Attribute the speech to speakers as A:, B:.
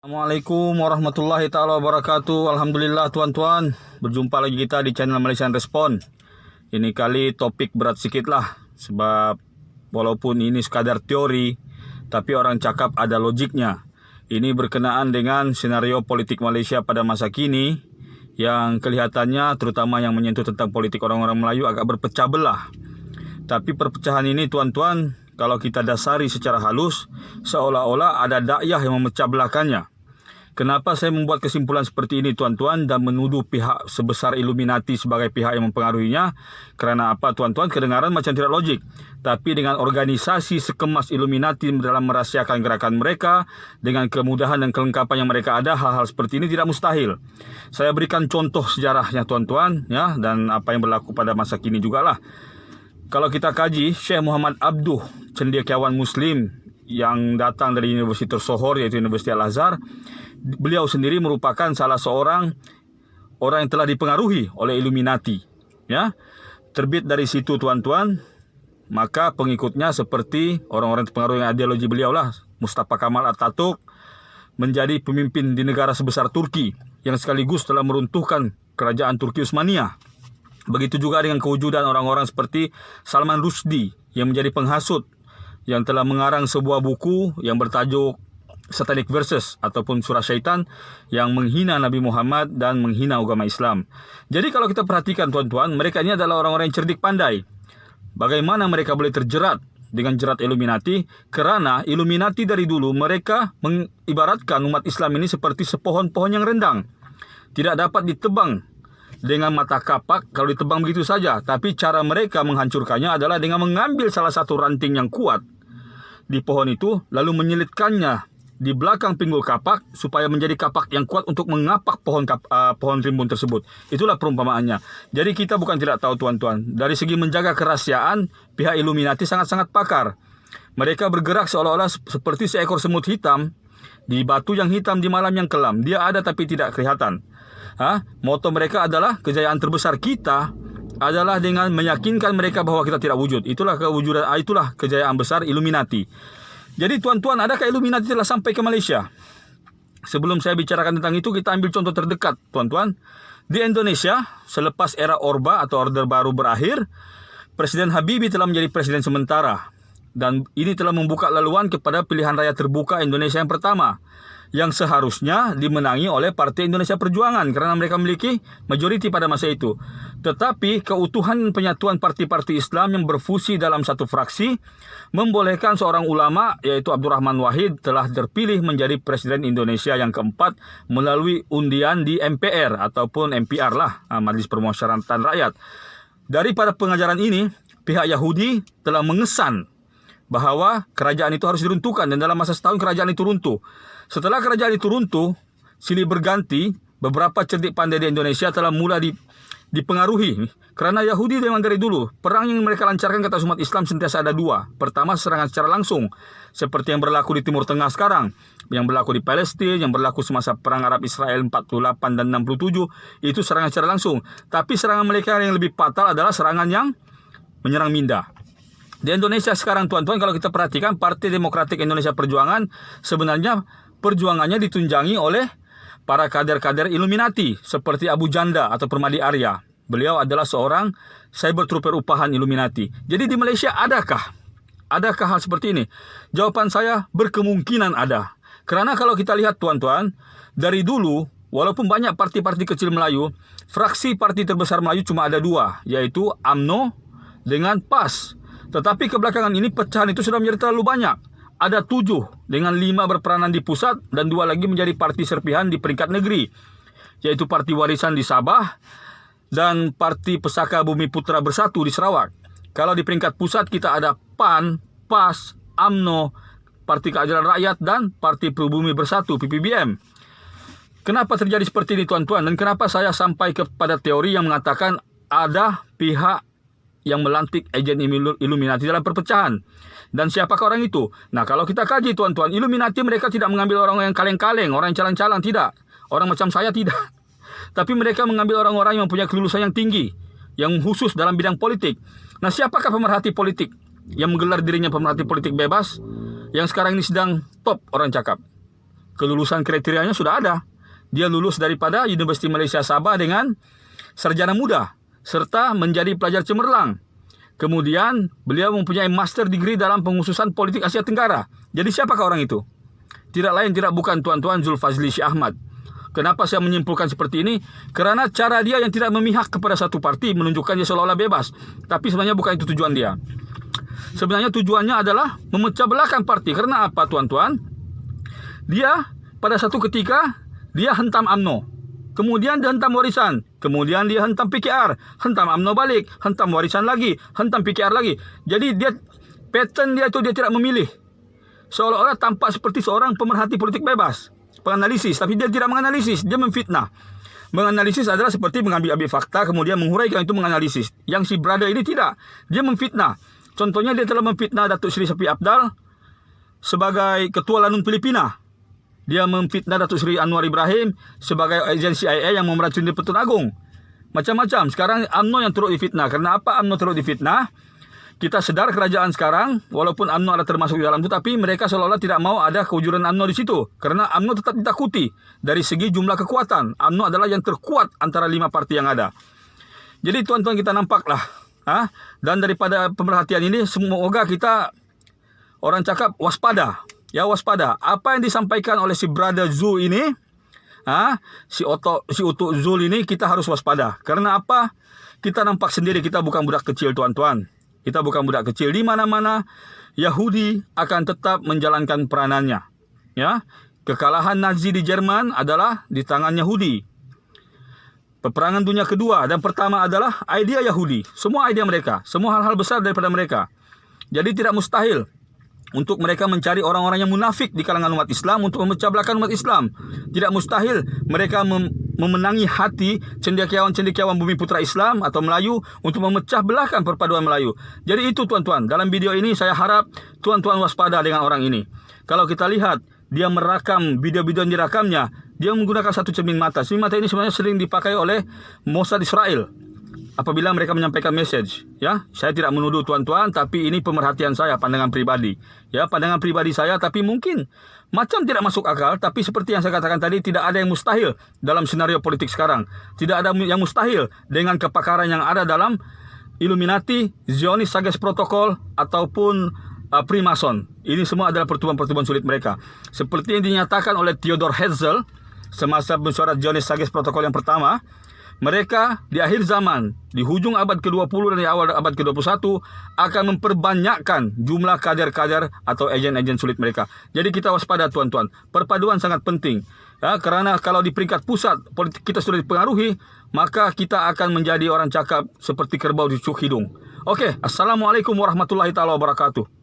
A: Assalamualaikum warahmatullahi ta'ala wabarakatuh. Alhamdulillah tuan-tuan, berjumpa lagi kita di channel Malaysian Respond. Ini kali topik berat sikit lah, sebab walaupun ini sekadar teori, tapi orang cakap ada logiknya. Ini berkenaan dengan senario politik Malaysia pada masa kini, yang kelihatannya terutama yang menyentuh tentang politik orang-orang Melayu agak berpecah belah. Tapi perpecahan ini tuan-tuan, kalau kita dasari secara halus, seolah-olah ada dakyah yang memecah belahkannya. Kenapa saya membuat kesimpulan seperti ini tuan-tuan dan menuduh pihak sebesar Illuminati sebagai pihak yang mempengaruhinya? Kerana apa tuan-tuan? Kedengaran macam tidak logik. Tapi dengan organisasi sekemas Illuminati dalam merahsiakan gerakan mereka, dengan kemudahan dan kelengkapan yang mereka ada, hal-hal seperti ini tidak mustahil. Saya berikan contoh sejarahnya tuan-tuan, ya, dan apa yang berlaku pada masa kini jugalah. Kalau kita kaji, Syekh Muhammad Abduh, cendekiawan Muslim yang datang dari Universiti Tersohor, yaitu Universiti Al-Azhar, beliau sendiri merupakan salah seorang orang yang telah dipengaruhi oleh Illuminati. Ya, terbit dari situ tuan-tuan, maka pengikutnya seperti orang-orang terpengaruh dengan ideologi beliau lah. Mustafa Kamal Atatürk menjadi pemimpin di negara sebesar Turki yang sekaligus telah meruntuhkan kerajaan Turki Utsmaniyah. Begitu juga dengan kewujudan orang-orang seperti Salman Rushdie yang menjadi penghasut, yang telah mengarang sebuah buku yang bertajuk Satanic Verses ataupun Surah Syaitan yang menghina Nabi Muhammad dan menghina agama Islam. Jadi kalau kita perhatikan tuan-tuan, mereka ini adalah orang-orang yang cerdik pandai. Bagaimana mereka boleh terjerat dengan jerat Illuminati? Kerana Illuminati dari dulu mereka mengibaratkan umat Islam ini seperti sepohon-pohon yang rendang. Tidak dapat ditebang dengan mata kapak kalau ditebang begitu saja. Tapi cara mereka menghancurkannya adalah dengan mengambil salah satu ranting yang kuat di pohon itu, lalu menyelitkannya di belakang pinggul kapak supaya menjadi kapak yang kuat untuk mengapak pohon rimbun tersebut. Itulah perumpamaannya. Jadi kita bukan tidak tahu tuan-tuan, dari segi menjaga kerahasiaan, pihak Illuminati sangat-sangat pakar. Mereka bergerak seolah-olah seperti seekor semut hitam di batu yang hitam di malam yang kelam. Dia ada tapi tidak kelihatan. Moto mereka adalah kejayaan terbesar kita adalah dengan meyakinkan mereka bahwa kita tidak wujud. Itulah kejayaan besar Illuminati. Jadi tuan-tuan, adakah Illuminati telah sampai ke Malaysia? Sebelum saya bicarakan tentang itu, kita ambil contoh terdekat tuan-tuan. Di Indonesia, selepas era Orba atau Orde Baru berakhir, Presiden Habibie telah menjadi presiden sementara. Dan ini telah membuka laluan kepada pilihan raya terbuka Indonesia yang pertama, yang seharusnya dimenangi oleh Partai Indonesia Perjuangan kerana mereka memiliki majoriti pada masa itu. Tetapi keutuhan penyatuan parti-parti Islam yang berfusi dalam satu fraksi membolehkan seorang ulama, yaitu Abdurrahman Wahid, telah terpilih menjadi Presiden Indonesia yang keempat melalui undian di MPR ataupun MPR lah, Majlis Permusyawaratan Rakyat. Daripada pengajaran ini, pihak Yahudi telah mengesan bahawa kerajaan itu harus diruntuhkan, dan dalam masa setahun kerajaan itu runtuh. Setelah kerajaan itu runtuh, silih berganti, beberapa cerdik pandai di Indonesia telah mulai dipengaruhi. Kerana Yahudi memang dari dulu, perang yang mereka lancarkan ke atas umat Islam sentiasa ada dua. Pertama, serangan secara langsung, seperti yang berlaku di Timur Tengah sekarang, yang berlaku di Palestin, yang berlaku semasa perang Arab Israel 48 dan 67, itu serangan secara langsung. Tapi serangan mereka yang lebih fatal adalah serangan yang menyerang minda. Di Indonesia sekarang tuan-tuan, kalau kita perhatikan, Partai Demokratik Indonesia Perjuangan sebenarnya perjuangannya ditunjangi oleh para kader-kader Illuminati seperti Abu Janda atau Permadi Arya. Beliau adalah seorang cyber trooper upahan Illuminati. Jadi di Malaysia adakah hal seperti ini? Jawaban saya berkemungkinan ada. Kerana kalau kita lihat tuan-tuan, dari dulu walaupun banyak parti-parti kecil Melayu, fraksi parti terbesar Melayu cuma ada dua, yaitu UMNO dengan PAS. Tetapi kebelakangan ini pecahan itu sudah menjadi terlalu banyak. Ada 7 dengan 5 berperanan di pusat dan 2 lagi menjadi parti serpihan di peringkat negeri, yaitu Parti Warisan di Sabah dan Parti Pesaka Bumi Putra Bersatu di Sarawak. Kalau di peringkat pusat kita ada PAN, PAS, UMNO, Parti Keadilan Rakyat dan Parti Pribumi Bersatu PPBM. Kenapa terjadi seperti ini tuan-tuan, dan kenapa saya sampai kepada teori yang mengatakan ada pihak yang melantik ejen Illuminati dalam perpecahan? Dan siapakah orang itu? Nah, kalau kita kaji tuan-tuan, Illuminati mereka tidak mengambil orang yang kaleng-kaleng, orang yang calang-calang, tidak. Orang macam saya tidak. Tapi mereka mengambil orang-orang yang mempunyai kelulusan yang tinggi, yang khusus dalam bidang politik. Nah, siapakah pemerhati politik yang menggelar dirinya pemerhati politik bebas, yang sekarang ini sedang top orang cakap? kelulusan kriterianya sudah ada. Dia lulus daripada Universiti Malaysia Sabah dengan sarjana muda serta menjadi pelajar cemerlang. Kemudian beliau mempunyai master degree dalam pengususan politik Asia Tenggara. Jadi siapakah orang itu? Tidak lain tidak bukan Tuan-Tuan Zulfazli Syekh Ahmad. Kenapa saya menyimpulkan seperti ini? Kerana cara dia yang tidak memihak kepada satu parti menunjukkan dia seolah-olah bebas. Tapi sebenarnya bukan itu tujuan dia. Sebenarnya tujuannya adalah memecah belahkan parti. Karena apa Tuan-Tuan? Dia pada satu ketika dia hentam UMNO. Kemudian dia hentam warisan. Kemudian dia hentam PKR. Hentam UMNO balik. Hentam warisan lagi. Hentam PKR lagi. Jadi dia pattern dia itu dia tidak memilih. Seolah-olah tampak seperti seorang pemerhati politik bebas. Penganalisis. Tapi dia tidak menganalisis. Dia memfitnah. Menganalisis adalah seperti mengambil fakta. Kemudian menguraikan itu menganalisis. Yang si brother ini tidak. Dia memfitnah. Contohnya dia telah memfitnah Datuk Seri Sapi Abdal sebagai Ketua Lanun Filipina. Dia memfitnah Datuk Seri Anwar Ibrahim sebagai agen CIA yang memeracuni Pertun Agong. Macam-macam. Sekarang UMNO yang turut difitnah. Kerana apa UMNO turut difitnah? Kita sedar kerajaan sekarang, walaupun UMNO ada termasuk di dalam itu, tapi mereka seolah-olah tidak mau ada kewujudan UMNO di situ. Kerana UMNO tetap ditakuti dari segi jumlah kekuatan. UMNO adalah yang terkuat antara 5 parti yang ada. Jadi tuan-tuan kita nampaklah. Dan daripada pemerhatian ini, semoga kita orang cakap waspada. Ya waspada. Apa yang disampaikan oleh si brother Zul ini, si Utuk Zul ini, kita harus waspada. Karena apa? Kita nampak sendiri kita bukan budak kecil tuan-tuan. Kita bukan budak kecil. Di mana-mana Yahudi akan tetap menjalankan peranannya. Ya, kekalahan Nazi di Jerman adalah di tangan Yahudi. Peperangan Dunia Kedua dan pertama adalah idea Yahudi. Semua idea mereka. Semua hal-hal besar daripada mereka. Jadi tidak mustahil untuk mereka mencari orang-orang yang munafik di kalangan umat Islam untuk memecah belahkan umat Islam. Tidak mustahil mereka memenangi hati cendekiawan-cendekiawan bumi putra Islam atau Melayu untuk memecah belahkan perpaduan Melayu. Jadi itu tuan-tuan, dalam video ini saya harap tuan-tuan waspada dengan orang ini. Kalau kita lihat, dia merakam video-video yang dirakamnya, dia menggunakan satu cermin mata. Cermin mata ini sebenarnya sering dipakai oleh Mossad Israel apabila mereka menyampaikan message. Ya, saya tidak menuduh tuan-tuan, tapi ini pemerhatian saya, pandangan pribadi. Ya, pandangan pribadi saya, tapi mungkin macam tidak masuk akal, tapi seperti yang saya katakan tadi, tidak ada yang mustahil dalam senario politik sekarang. Tidak ada yang mustahil dengan kepakaran yang ada dalam Illuminati, Zionis Sages Protokol ataupun Freemason. Ini semua adalah pertubuhan-pertubuhan sulit mereka. Seperti yang dinyatakan oleh Theodor Herzl semasa mesyuarat Zionis Sages Protokol yang pertama, mereka di akhir zaman, di hujung abad ke-20 dan di awal abad ke-21 akan memperbanyakkan jumlah kader-kader atau agen-agen sulit mereka. Jadi kita waspada tuan-tuan. Perpaduan sangat penting. Ya, kerana kalau di peringkat pusat politik kita sudah dipengaruhi, maka kita akan menjadi orang cakap seperti kerbau di cuk hidung. Okey, Assalamualaikum warahmatullahi taala wabarakatuh.